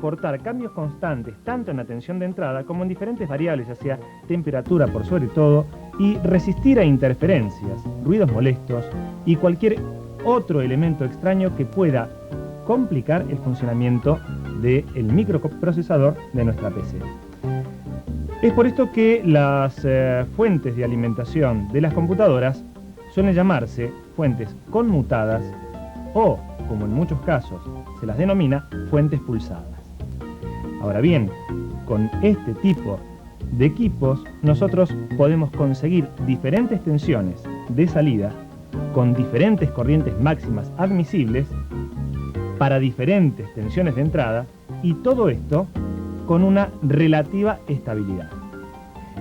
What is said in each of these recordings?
soportar cambios constantes tanto en la tensión de entrada como en diferentes variables, ya sea temperatura por sobre todo, y resistir a interferencias, ruidos molestos y cualquier otro elemento extraño que pueda complicar el funcionamiento del microprocesador de nuestra PC. Es por esto que las fuentes de alimentación de las computadoras suelen llamarse fuentes conmutadas o, como en muchos casos se las denomina, fuentes pulsadas. Ahora bien, con este tipo de equipos nosotros podemos conseguir diferentes tensiones de salida con diferentes corrientes máximas admisibles para diferentes tensiones de entrada, y todo esto con una relativa estabilidad.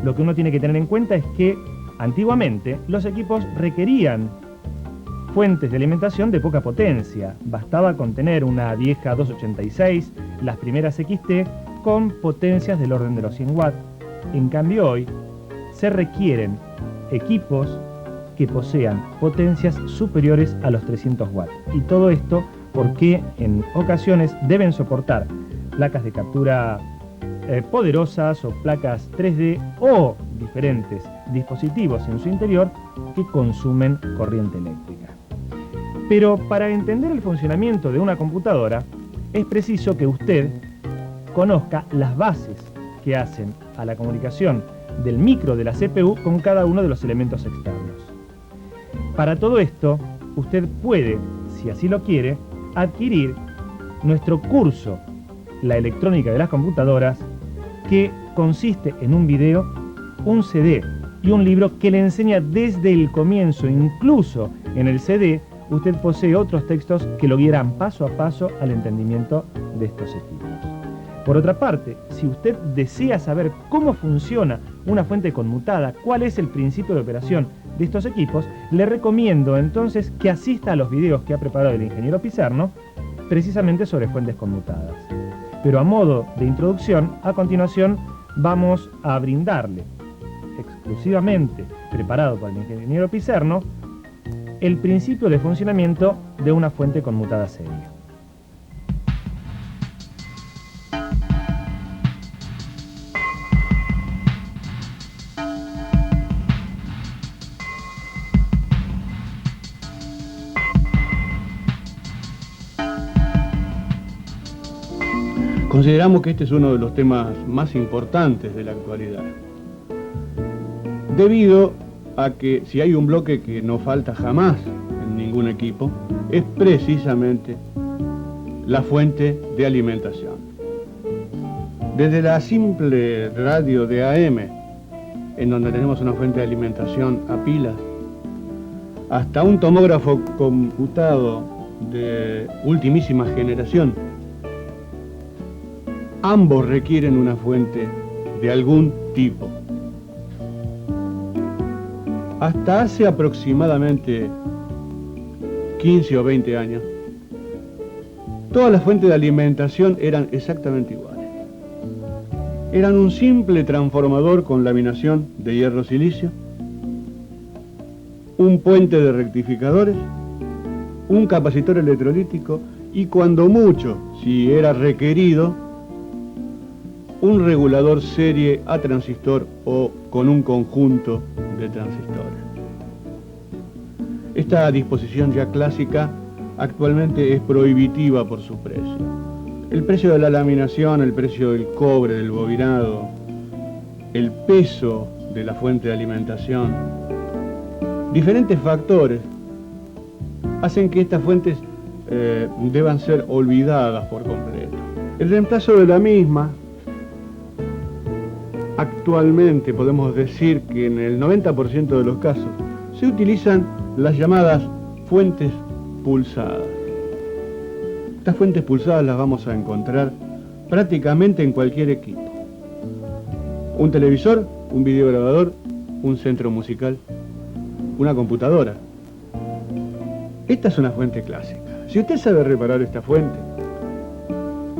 Lo que uno tiene que tener en cuenta es que antiguamente los equipos requerían fuentes de alimentación de poca potencia. Bastaba con tener una vieja 286, las primeras XT, con potencias del orden de los 100 watts. En cambio hoy se requieren equipos que posean potencias superiores a los 300 watts. Y todo esto porque en ocasiones deben soportar placas de captura poderosas o placas 3D o diferentes dispositivos en su interior que consumen corriente eléctrica. Pero para entender el funcionamiento de una computadora es preciso que usted conozca las bases que hacen a la comunicación del micro de la CPU con cada uno de los elementos externos. Para todo esto, usted puede, si así lo quiere, adquirir nuestro curso La electrónica de las computadoras, que consiste en un video, un CD y un libro que le enseña desde el comienzo. Incluso en el CD usted posee otros textos que lo guiarán paso a paso al entendimiento de estos equipos. Por otra parte, si usted desea saber cómo funciona una fuente conmutada, cuál es el principio de operación de estos equipos, le recomiendo entonces que asista a los videos que ha preparado el ingeniero Pizarno, precisamente sobre fuentes conmutadas. Pero a modo de introducción, a continuación vamos a brindarle, exclusivamente preparado por el ingeniero Pizarno, el principio de funcionamiento de una fuente conmutada seria. Consideramos que este es uno de los temas más importantes de la actualidad, debido a que si hay un bloque que no falta jamás en ningún equipo, es precisamente la fuente de alimentación. Desde la simple radio de AM, en donde tenemos una fuente de alimentación a pilas, hasta un tomógrafo computado de ultimísima generación, ambos requieren una fuente de algún tipo. Hasta hace aproximadamente 15 o 20 años, todas las fuentes de alimentación eran exactamente iguales. Eran un simple transformador con laminación de hierro-silicio, un puente de rectificadores, un capacitor electrolítico y, cuando mucho, si era requerido, un regulador serie a transistor o con un conjunto de transistores. Esta disposición ya clásica actualmente es prohibitiva por su precio. El precio de la laminación, el precio del cobre, del bobinado, el peso de la fuente de alimentación, diferentes factores hacen que estas fuentes deban ser olvidadas por completo. El reemplazo de la misma, actualmente podemos decir que en el 90% de los casos se utilizan las llamadas fuentes pulsadas. Estas fuentes pulsadas las vamos a encontrar prácticamente en cualquier equipo. Un televisor, un videograbador, un centro musical, una computadora. Esta es una fuente clásica. Si usted sabe reparar esta fuente,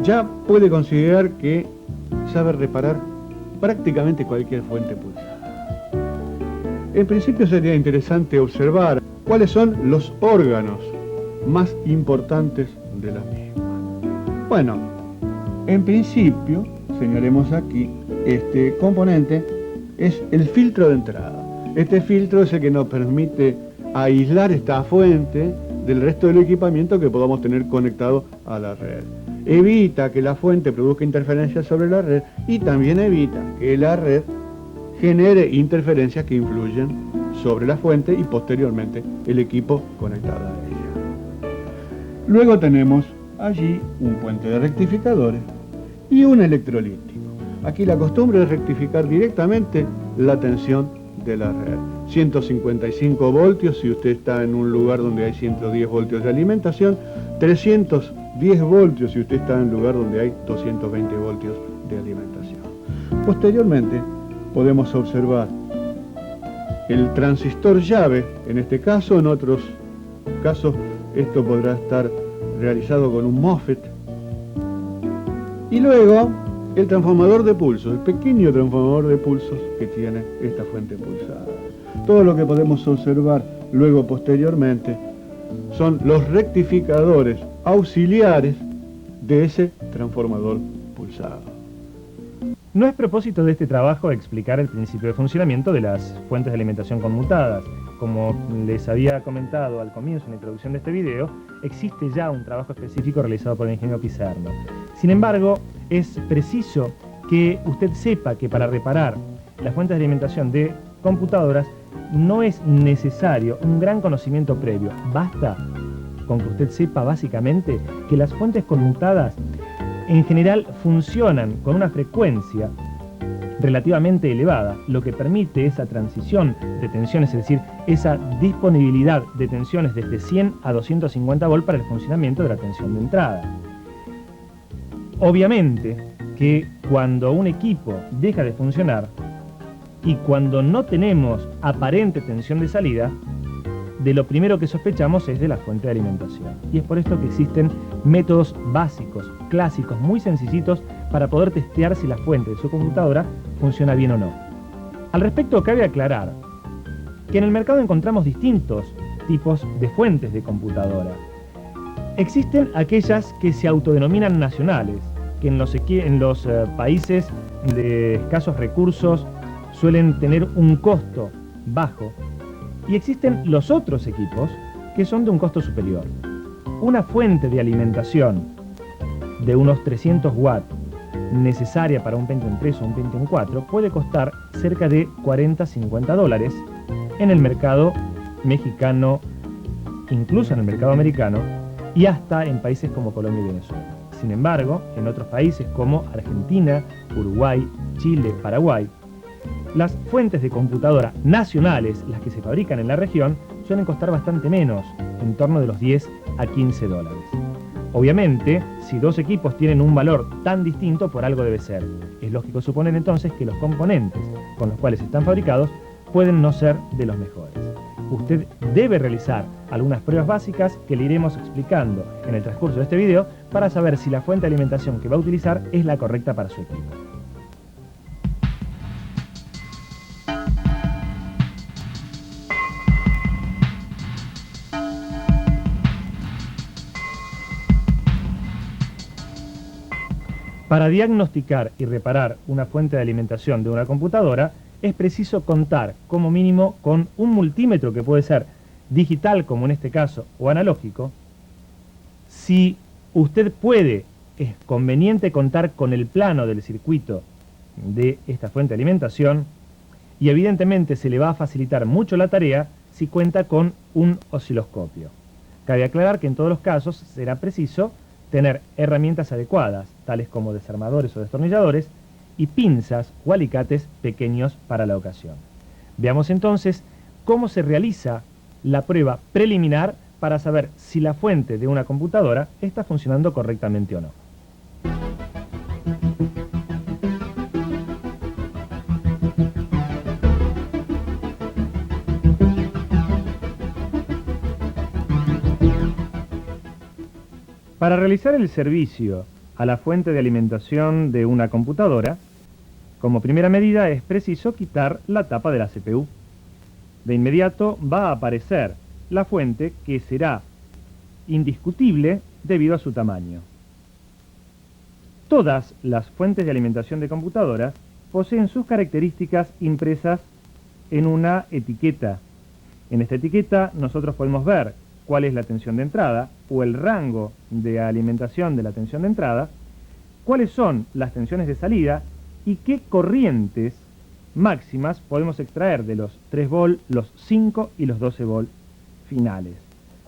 ya puede considerar que sabe reparar prácticamente cualquier fuente pulsada. En principio sería interesante observar cuáles son los órganos más importantes de la misma. Bueno, En principio, señalemos aquí, este componente es el filtro de entrada. Este filtro es el que nos permite aislar esta fuente del resto del equipamiento que podamos tener conectado a la red. Evita que la fuente produzca interferencias sobre la red y también evita que la red genere interferencias que influyen sobre la fuente y posteriormente el equipo conectado a ella. Luego tenemos allí un puente de rectificadores y un electrolítico. Aquí la costumbre es rectificar directamente la tensión de la red. 155 voltios si usted está en un lugar donde hay 110 voltios de alimentación, 310 voltios si usted está en un lugar donde hay 220 voltios de alimentación. Posteriormente podemos observar el transistor llave, en este caso, en otros casos esto podrá estar realizado con un MOSFET. Y luego el transformador de pulsos, el pequeño transformador de pulsos que tiene esta fuente pulsada. Todo lo que podemos observar luego posteriormente son los rectificadores auxiliares de ese transformador pulsado. No es propósito de este trabajo explicar el principio de funcionamiento de las fuentes de alimentación conmutadas. Como les había comentado al comienzo en la introducción de este video, existe ya un trabajo específico realizado por el ingeniero Pizarno. Sin embargo, es preciso que usted sepa que para reparar las fuentes de alimentación de computadoras no es necesario un gran conocimiento previo. Basta con que usted sepa básicamente que las fuentes conmutadas en general funcionan con una frecuencia relativamente elevada, lo que permite esa transición de tensiones, es decir, esa disponibilidad de tensiones desde 100 a 250 volt para el funcionamiento de la tensión de entrada. Obviamente que cuando un equipo deja de funcionar y cuando no tenemos aparente tensión de salida, de lo primero que sospechamos es de la fuente de alimentación. Y es por esto que existen métodos básicos, clásicos, muy sencillitos para poder testear si la fuente de su computadora funciona bien o no. Al respecto, cabe aclarar que en el mercado encontramos distintos tipos de fuentes de computadora. Existen aquellas que se autodenominan nacionales, que en los países de escasos recursos suelen tener un costo bajo. Y existen los otros equipos que son de un costo superior. Una fuente de alimentación de unos 300 watts necesaria para un Pentium 3 o un Pentium 4 puede costar cerca de 40-50 dólares en el mercado mexicano, incluso en el mercado americano y hasta en países como Colombia y Venezuela. Sin embargo, en otros países como Argentina, Uruguay, Chile, Paraguay, las fuentes de computadora nacionales, las que se fabrican en la región, suelen costar bastante menos, en torno de los 10 a 15 dólares. Obviamente, si dos equipos tienen un valor tan distinto, por algo debe ser. Es lógico suponer entonces que los componentes con los cuales están fabricados pueden no ser de los mejores. Usted debe realizar algunas pruebas básicas que le iremos explicando en el transcurso de este video para saber si la fuente de alimentación que va a utilizar es la correcta para su equipo. Para diagnosticar y reparar una fuente de alimentación de una computadora, es preciso contar como mínimo con un multímetro que puede ser digital, como en este caso, o analógico. Si usted puede, es conveniente contar con el plano del circuito de esta fuente de alimentación y evidentemente se le va a facilitar mucho la tarea si cuenta con un osciloscopio. Cabe aclarar que en todos los casos será preciso tener herramientas adecuadas, tales como desarmadores o destornilladores, y pinzas o alicates pequeños para la ocasión. Veamos entonces cómo se realiza la prueba preliminar para saber si la fuente de una computadora está funcionando correctamente o no. Para realizar el servicio a la fuente de alimentación de una computadora, como primera medida es preciso quitar la tapa de la CPU. De inmediato va a aparecer la fuente, que será indiscutible debido a su tamaño. Todas las fuentes de alimentación de computadoras poseen sus características impresas en una etiqueta. En esta etiqueta nosotros podemos ver cuál es la tensión de entrada o el rango de alimentación de la tensión de entrada, cuáles son las tensiones de salida y qué corrientes máximas podemos extraer de los 3 volt, los 5 y los 12 volt finales.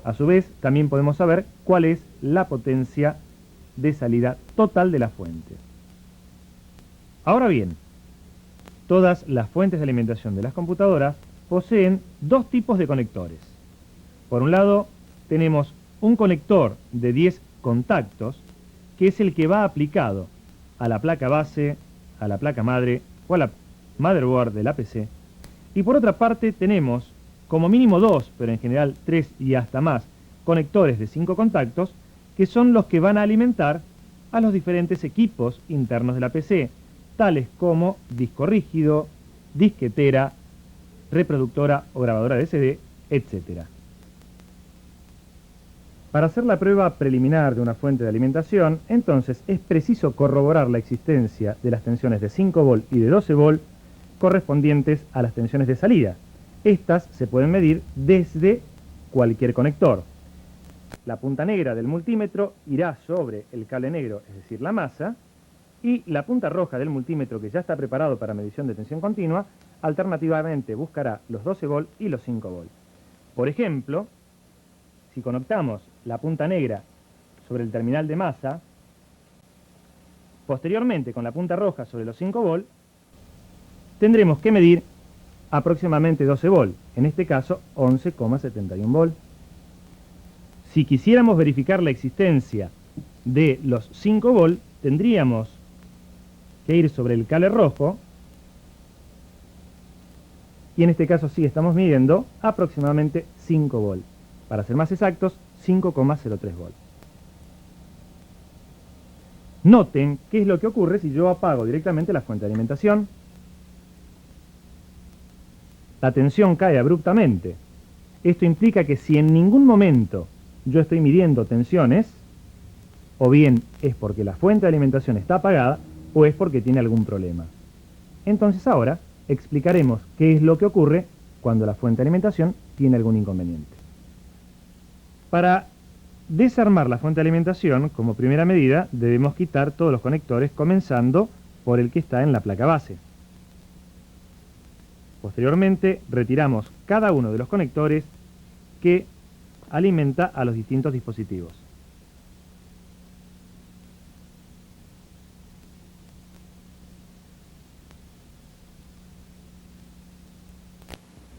A su vez, también podemos saber cuál es la potencia de salida total de la fuente. Ahora bien, todas las fuentes de alimentación de las computadoras poseen dos tipos de conectores. Por un lado, tenemos un conector de 10 contactos, que es el que va aplicado a la placa base, a la placa madre o a la motherboard de la PC. Y por otra parte tenemos como mínimo 2, pero en general 3 y hasta más, conectores de 5 contactos, que son los que van a alimentar a los diferentes equipos internos de la PC, tales como disco rígido, disquetera, reproductora o grabadora de CD, etc. Para hacer la prueba preliminar de una fuente de alimentación, entonces es preciso corroborar la existencia de las tensiones de 5 volt y de 12 volt correspondientes a las tensiones de salida. Estas se pueden medir desde cualquier conector. La punta negra del multímetro irá sobre el cable negro, es decir, la masa, y la punta roja del multímetro, que ya está preparado para medición de tensión continua, alternativamente buscará los 12 volt y los 5 volt. Por ejemplo, si conectamos la punta negra sobre el terminal de masa, posteriormente con la punta roja sobre los 5 volt, tendremos que medir aproximadamente 12 volt, en este caso 11,71 volt. Si quisiéramos verificar la existencia de los 5 volt, tendríamos que ir sobre el cable rojo, y en este caso sí estamos midiendo aproximadamente 5 volt. Para ser más exactos, 5,03 volt. Noten qué es lo que ocurre si yo apago directamente la fuente de alimentación. La tensión cae abruptamente. Esto implica que si en ningún momento yo estoy midiendo tensiones, o bien es porque la fuente de alimentación está apagada, o es porque tiene algún problema. Entonces ahora explicaremos qué es lo que ocurre cuando la fuente de alimentación tiene algún inconveniente. Para desarmar la fuente de alimentación, como primera medida, debemos quitar todos los conectores, comenzando por el que está en la placa base. Posteriormente, retiramos cada uno de los conectores que alimenta a los distintos dispositivos.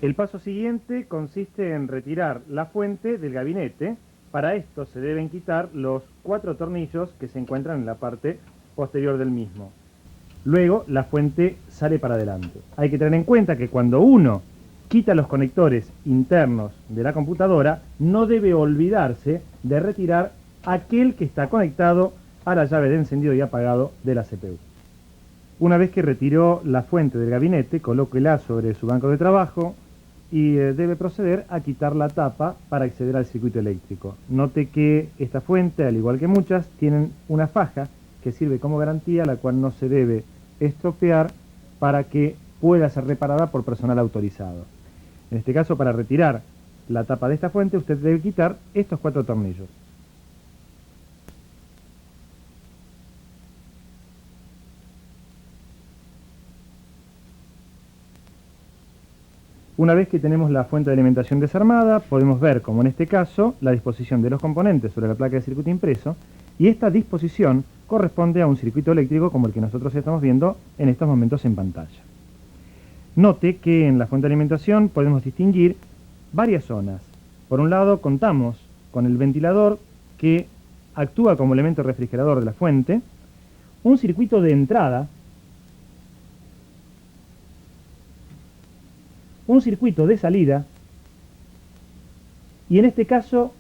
El paso siguiente consiste en retirar la fuente del gabinete. Para esto se deben quitar los 4 tornillos que se encuentran en la parte posterior del mismo. Luego la fuente sale para adelante. Hay que tener en cuenta que cuando uno quita los conectores internos de la computadora, no debe olvidarse de retirar aquel que está conectado a la llave de encendido y apagado de la CPU. Una vez que retiró la fuente del gabinete, colóquela sobre su banco de trabajo y debe proceder a quitar la tapa para acceder al circuito eléctrico. Note que esta fuente, al igual que muchas, tienen una faja que sirve como garantía, la cual no se debe estropear para que pueda ser reparada por personal autorizado. En este caso, para retirar la tapa de esta fuente, usted debe quitar estos 4 tornillos. Una vez que tenemos la fuente de alimentación desarmada, podemos ver, como en este caso, la disposición de los componentes sobre la placa de circuito impreso, y esta disposición corresponde a un circuito eléctrico como el que nosotros estamos viendo en estos momentos en pantalla. Note que en la fuente de alimentación podemos distinguir varias zonas. Por un lado, contamos con el ventilador que actúa como elemento refrigerador de la fuente, un circuito de entrada, un circuito de salida y en este caso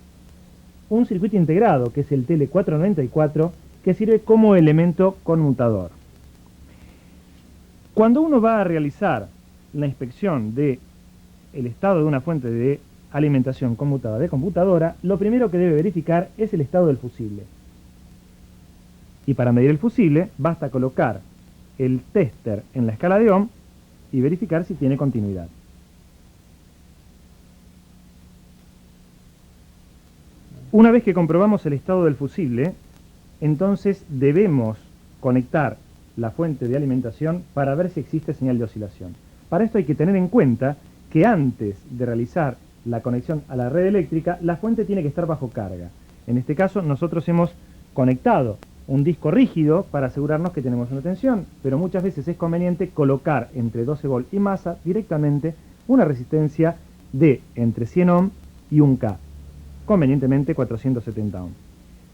un circuito integrado que es el TL494 que sirve como elemento conmutador. Cuando uno va a realizar la inspección del estado de una fuente de alimentación conmutada de computadora, lo primero que debe verificar es el estado del fusible. Y para medir el fusible, basta colocar el tester en la escala de Ohm y verificar si tiene continuidad. Una vez que comprobamos el estado del fusible, entonces debemos conectar la fuente de alimentación para ver si existe señal de oscilación. Para esto hay que tener en cuenta que antes de realizar la conexión a la red eléctrica, la fuente tiene que estar bajo carga. En este caso nosotros hemos conectado un disco rígido para asegurarnos que tenemos una tensión, pero muchas veces es conveniente colocar entre 12 volt y masa directamente una resistencia de entre 100 ohm y 1K, convenientemente 470 ohm.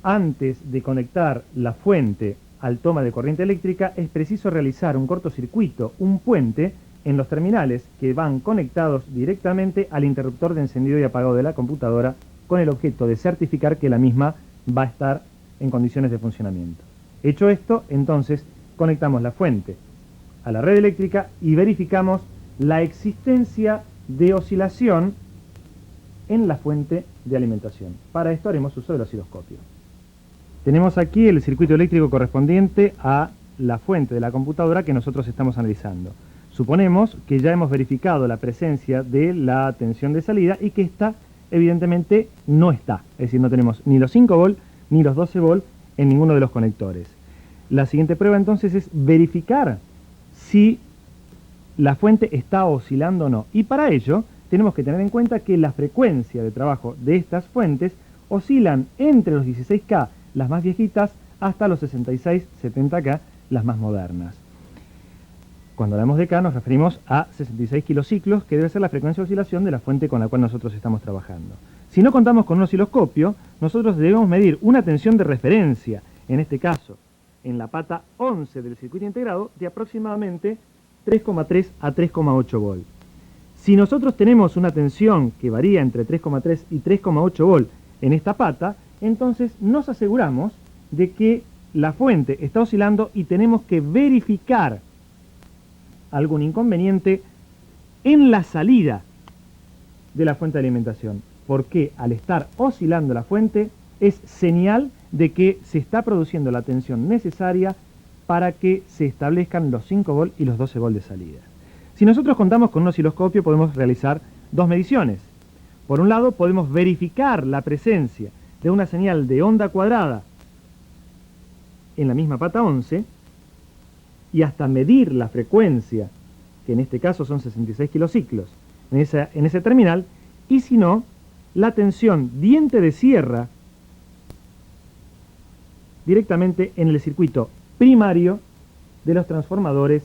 Antes de conectar la fuente al toma de corriente eléctrica es preciso realizar un cortocircuito, un puente, en los terminales que van conectados directamente al interruptor de encendido y apagado de la computadora con el objeto de certificar que la misma va a estar en condiciones de funcionamiento. Hecho esto, entonces conectamos la fuente a la red eléctrica y verificamos la existencia de oscilación en la fuente de alimentación. Para esto haremos uso del osciloscopio. Tenemos aquí el circuito eléctrico correspondiente a la fuente de la computadora que nosotros estamos analizando. Suponemos que ya hemos verificado la presencia de la tensión de salida y que esta evidentemente no está. Es decir, no tenemos ni los 5 volt ni los 12 volt en ninguno de los conectores. La siguiente prueba entonces es verificar si la fuente está oscilando o no. Y para ello tenemos que tener en cuenta que la frecuencia de trabajo de estas fuentes oscilan entre los 16K, las más viejitas, hasta los 66-70K, las más modernas. Cuando hablamos de K nos referimos a 66 kilociclos, que debe ser la frecuencia de oscilación de la fuente con la cual nosotros estamos trabajando. Si no contamos con un osciloscopio, nosotros debemos medir una tensión de referencia, en este caso, en la pata 11 del circuito integrado, de aproximadamente 3,3 a 3,8 volt. Si nosotros tenemos una tensión que varía entre 3,3 y 3,8 volt en esta pata, entonces nos aseguramos de que la fuente está oscilando y tenemos que verificar algún inconveniente en la salida de la fuente de alimentación, porque al estar oscilando la fuente es señal de que se está produciendo la tensión necesaria para que se establezcan los 5 volt y los 12 volt de salida. Si nosotros contamos con un osciloscopio podemos realizar dos mediciones. Por un lado podemos verificar la presencia de una señal de onda cuadrada en la misma pata 11 y hasta medir la frecuencia, que en este caso son 66 kilociclos, en ese terminal, y si no, la tensión diente de sierra directamente en el circuito primario de los transformadores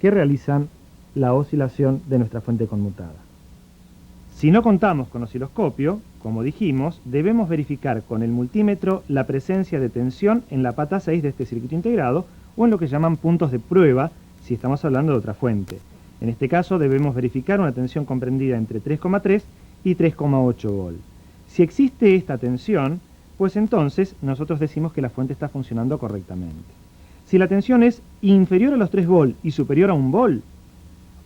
que realizan la oscilación de nuestra fuente conmutada. Si no contamos con osciloscopio, como dijimos, debemos verificar con el multímetro la presencia de tensión en la pata 6 de este circuito integrado o en lo que llaman puntos de prueba si estamos hablando de otra fuente. En este caso debemos verificar una tensión comprendida entre 3,3 y 3,8 volt. Si existe esta tensión, pues entonces nosotros decimos que la fuente está funcionando correctamente. Si la tensión es inferior a los 3 volt y superior a 1 volt,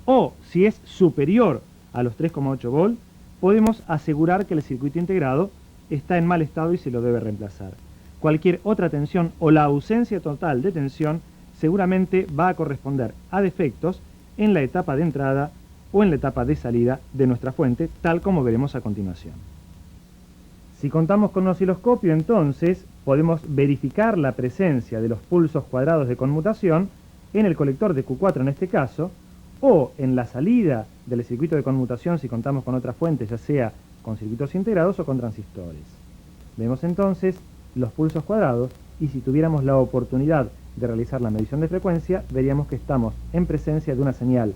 o si es superior a los 3,8 volt, podemos asegurar que el circuito integrado está en mal estado y se lo debe reemplazar. Cualquier otra tensión o la ausencia total de tensión seguramente va a corresponder a defectos en la etapa de entrada o en la etapa de salida de nuestra fuente, tal como veremos a continuación. Si contamos con un osciloscopio, entonces podemos verificar la presencia de los pulsos cuadrados de conmutación en el colector de Q4 en este caso, o en la salida del circuito de conmutación si contamos con otra fuente, ya sea con circuitos integrados o con transistores. Vemos entonces los pulsos cuadrados y si tuviéramos la oportunidad de realizar la medición de frecuencia, veríamos que estamos en presencia de una señal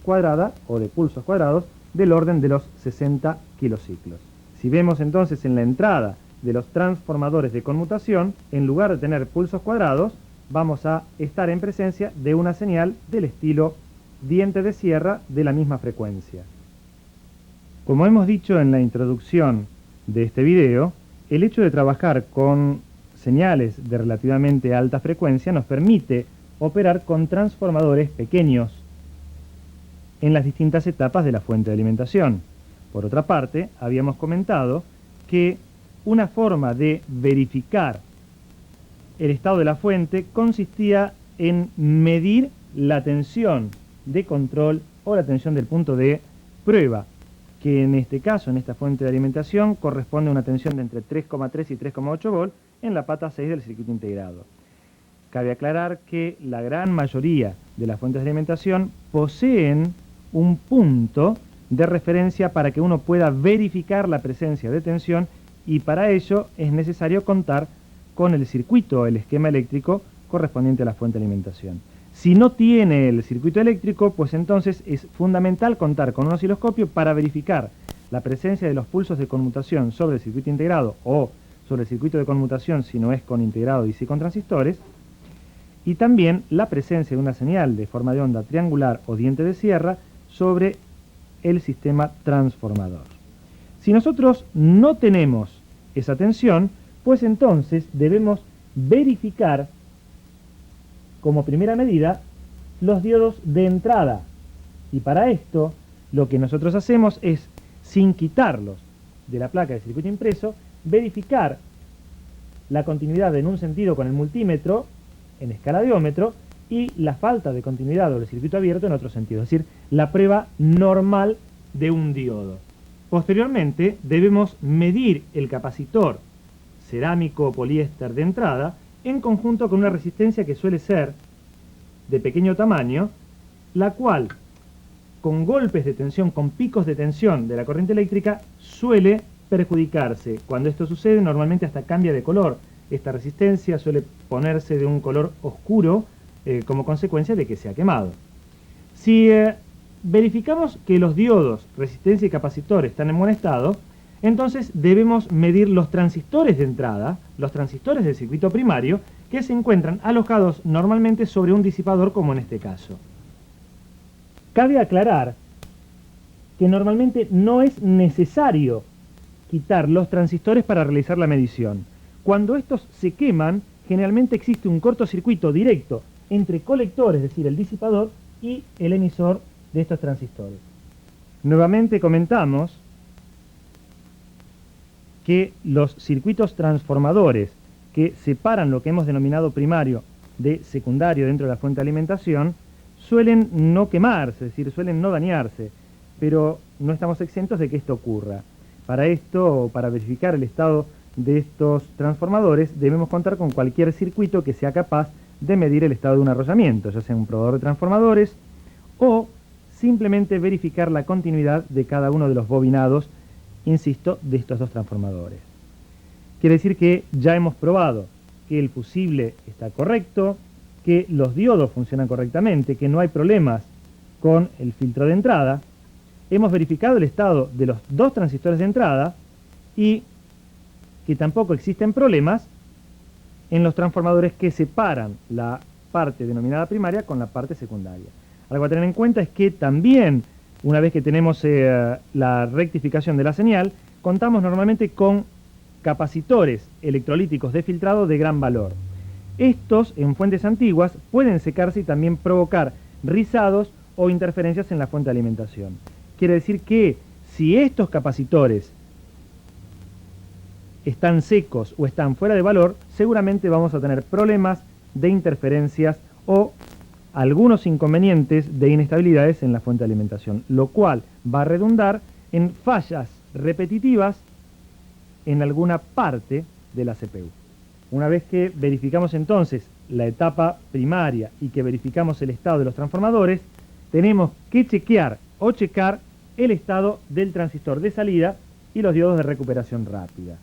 cuadrada o de pulsos cuadrados del orden de los 60 kilociclos. Si vemos entonces en la entrada de los transformadores de conmutación, en lugar de tener pulsos cuadrados, vamos a estar en presencia de una señal del estilo diente de sierra de la misma frecuencia. Como hemos dicho en la introducción de este video, el hecho de trabajar con señales de relativamente alta frecuencia nos permite operar con transformadores pequeños en las distintas etapas de la fuente de alimentación. Por otra parte, habíamos comentado que una forma de verificar el estado de la fuente consistía en medir la tensión de control o la tensión del punto de prueba, que en este caso, en esta fuente de alimentación, corresponde a una tensión de entre 3,3 y 3,8 volt en la pata 6 del circuito integrado. Cabe aclarar que la gran mayoría de las fuentes de alimentación poseen un punto de referencia para que uno pueda verificar la presencia de tensión, y para ello es necesario contar con el circuito o el esquema eléctrico correspondiente a la fuente de alimentación. Si no tiene el circuito eléctrico, pues entonces es fundamental contar con un osciloscopio para verificar la presencia de los pulsos de conmutación sobre el circuito integrado o sobre el circuito de conmutación si no es con integrado y sí con transistores, y también la presencia de una señal de forma de onda triangular o diente de sierra sobre el sistema transformador. Si nosotros no tenemos esa tensión, pues entonces debemos verificar como primera medida los diodos de entrada, y para esto lo que nosotros hacemos es, sin quitarlos de la placa de circuito impreso, verificar la continuidad en un sentido con el multímetro en escala de ómetro y la falta de continuidad del circuito abierto en otro sentido, es decir, la prueba normal de un diodo. Posteriormente debemos medir el capacitor cerámico o poliéster de entrada en conjunto con una resistencia que suele ser de pequeño tamaño, la cual con golpes de tensión, con picos de tensión de la corriente eléctrica, suele perjudicarse. Cuando esto sucede, normalmente hasta cambia de color. Esta resistencia suele ponerse de un color oscuro como consecuencia de que se ha quemado. Si verificamos que los diodos, resistencia y capacitor están en buen estado, entonces debemos medir los transistores de entrada, los transistores del circuito primario, que se encuentran alojados normalmente sobre un disipador como en este caso. Cabe aclarar que normalmente no es necesario quitar los transistores para realizar la medición. Cuando estos se queman, generalmente existe un cortocircuito directo entre colectores, es decir, el disipador, y el emisor de estos transistores. Nuevamente comentamos que los circuitos transformadores que separan lo que hemos denominado primario de secundario dentro de la fuente de alimentación suelen no quemarse, es decir, suelen no dañarse, pero no estamos exentos de que esto ocurra. Para esto, para verificar el estado de estos transformadores, debemos contar con cualquier circuito que sea capaz de medir el estado de un arrollamiento, ya sea un probador de transformadores o simplemente verificar la continuidad de cada uno de los bobinados, insisto, de estos dos transformadores. Quiere decir que ya hemos probado que el fusible está correcto, que los diodos funcionan correctamente, que no hay problemas con el filtro de entrada. Hemos verificado el estado de los dos transistores de entrada y que tampoco existen problemas en los transformadores que separan la parte denominada primaria con la parte secundaria. Algo a tener en cuenta es que también, una vez que tenemos la rectificación de la señal, contamos normalmente con capacitores electrolíticos de filtrado de gran valor. Estos, en fuentes antiguas, pueden secarse y también provocar rizados o interferencias en la fuente de alimentación. Quiere decir que si estos capacitores están secos o están fuera de valor, seguramente vamos a tener problemas de interferencias o algunos inconvenientes de inestabilidades en la fuente de alimentación, lo cual va a redundar en fallas repetitivas en alguna parte de la CPU. Una vez que verificamos entonces la etapa primaria y que verificamos el estado de los transformadores, tenemos que chequear o checar el estado del transistor de salida y los diodos de recuperación rápida.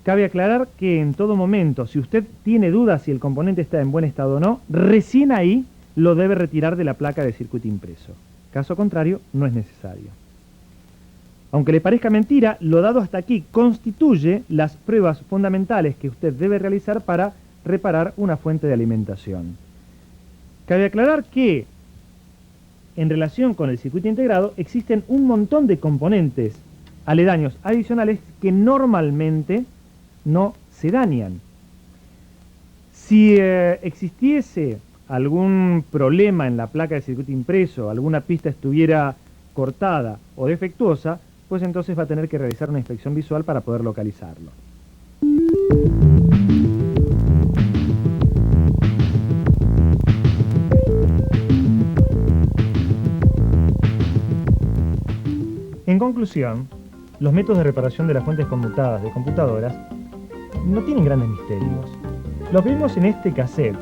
Cabe aclarar que en todo momento, si usted tiene dudas si el componente está en buen estado o no, recién ahí lo debe retirar de la placa de circuito impreso. Caso contrario, no es necesario. Aunque le parezca mentira, lo dado hasta aquí constituye las pruebas fundamentales que usted debe realizar para reparar una fuente de alimentación. Cabe aclarar que, en relación con el circuito integrado, existen un montón de componentes aledaños adicionales que normalmente no se dañan. Si existiese algún problema en la placa de circuito impreso, alguna pista estuviera cortada o defectuosa, pues entonces va a tener que realizar una inspección visual para poder localizarlo. En conclusión, los métodos de reparación de las fuentes conmutadas de computadoras no tienen grandes misterios. Lo que vimos en este cassette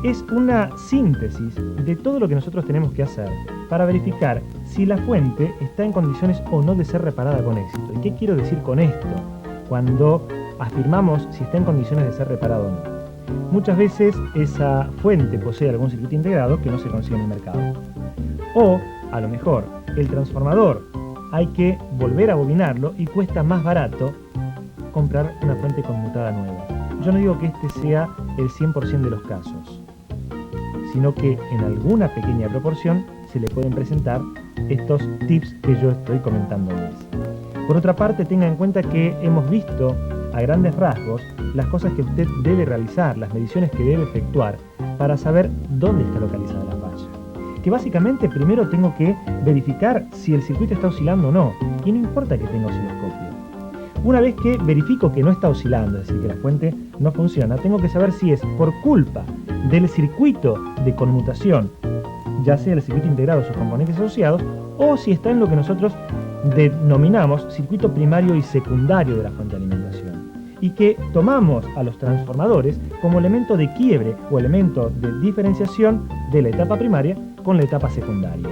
es una síntesis de todo lo que nosotros tenemos que hacer para verificar si la fuente está en condiciones o no de ser reparada con éxito. ¿Y qué quiero decir con esto? Cuando afirmamos si está en condiciones de ser reparado o no. Muchas veces esa fuente posee algún circuito integrado que no se consigue en el mercado. O, a lo mejor, el transformador hay que volver a bobinarlo y cuesta más barato comprar una fuente conmutada nueva. Yo no digo que este sea el 100% de los casos, sino que en alguna pequeña proporción se le pueden presentar estos tips que yo estoy comentándoles. Por otra parte, tenga en cuenta que hemos visto a grandes rasgos las cosas que usted debe realizar, las mediciones que debe efectuar para saber dónde está localizada la falla. Que básicamente primero tengo que verificar si el circuito está oscilando o no, y no importa que tenga osciloscopio. Una vez que verifico que no está oscilando, es decir, que la fuente no funciona, tengo que saber si es por culpa del circuito de conmutación, ya sea el circuito integrado o sus componentes asociados, o si está en lo que nosotros denominamos circuito primario y secundario de la fuente de alimentación, y que tomamos a los transformadores como elemento de quiebre o elemento de diferenciación de la etapa primaria con la etapa secundaria.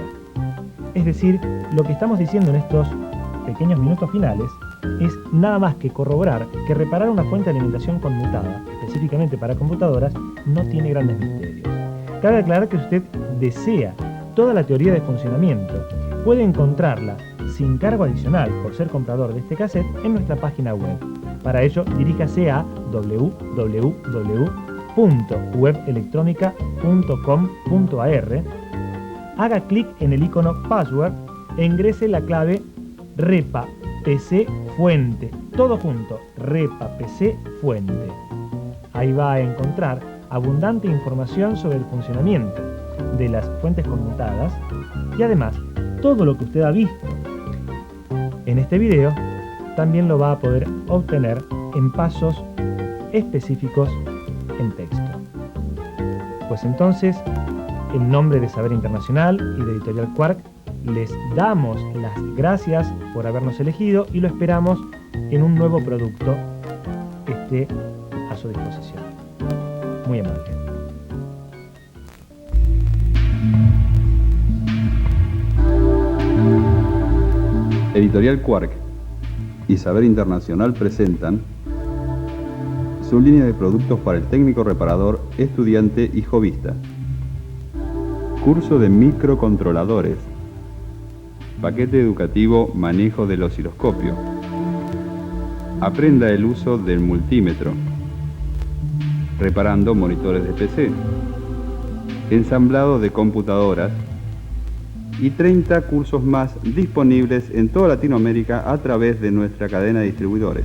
Es decir, lo que estamos diciendo en estos pequeños minutos finales es nada más que corroborar que reparar una fuente de alimentación conmutada, específicamente para computadoras, no tiene grandes misterios. Cabe aclarar que si usted desea toda la teoría de funcionamiento, puede encontrarla sin cargo adicional por ser comprador de este cassette en nuestra página web. Para ello, diríjase a www.webelectronica.com.ar, haga clic en el icono Password e ingrese la clave REPA-PC Fuente, todo junto, REPA-PC Fuente. Ahí va a encontrar abundante información sobre el funcionamiento de las fuentes conmutadas y además todo lo que usted ha visto en este video también lo va a poder obtener en pasos específicos en texto. Pues entonces, en nombre de Saber Internacional y de Editorial Quark, les damos las gracias por habernos elegido y lo esperamos en un nuevo producto que esté a su disposición. Muy amable. Editorial Quark y Saber Internacional presentan su línea de productos para el técnico reparador, estudiante y jovista. Curso de microcontroladores. Paquete educativo Manejo del osciloscopio. Aprenda el uso del multímetro. Reparando monitores de PC. Ensamblado de computadoras. Y 30 cursos más disponibles en toda Latinoamérica a través de nuestra cadena de distribuidores.